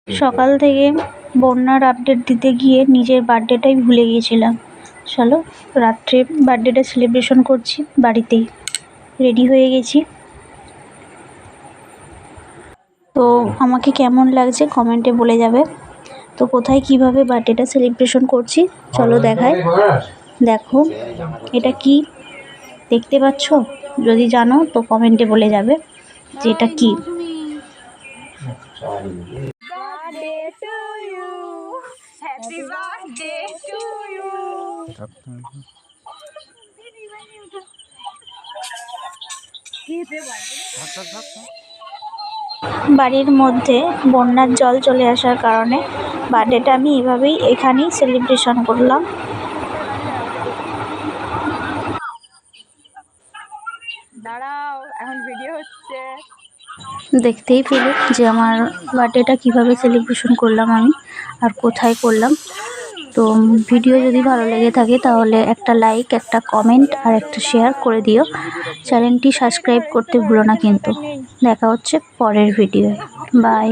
সকাল থেকে বন্যার আপডেট দিতে গিয়ে নিজের বার্থডেটাই ভুলে গিয়েছিলাম। চলো রাত্রে বার্থডেটা সেলিব্রেশন করছি বাড়িতেই। রেডি হয়ে গেছি। তো আমাকে কেমন লাগছে কমেন্টে বলে যাবে। তো কোথায় কিভাবে বার্থডেটা সেলিব্রেশন করছি চলো দেখাই। দেখো এটা কি দেখতে পাচ্ছ? যদি জানো তো কমেন্টে বলে যাবে যে এটা কি। বাড়ির মধ্যে বন্যার জল চলে আসার কারণে বার্থডেটা আমি এভাবেই এখানেই সেলিব্রেশন করলাম। দাঁড়াও, এখন ভিডিও হচ্ছে। দেখতেই পেলে যে আমার বার্থডেটা কিভাবে সেলিব্রেশন করলাম আমি আর কোথায় করলাম। তো ভিডিও যদি ভালো লেগে থাকে তাহলে একটা লাইক, একটা কমেন্ট আর একটা শেয়ার করে দিও। চ্যানেলটি সাবস্ক্রাইব করতে ভুলো না কিন্তু। দেখা হচ্ছে পরের ভিডিওয়। বাই।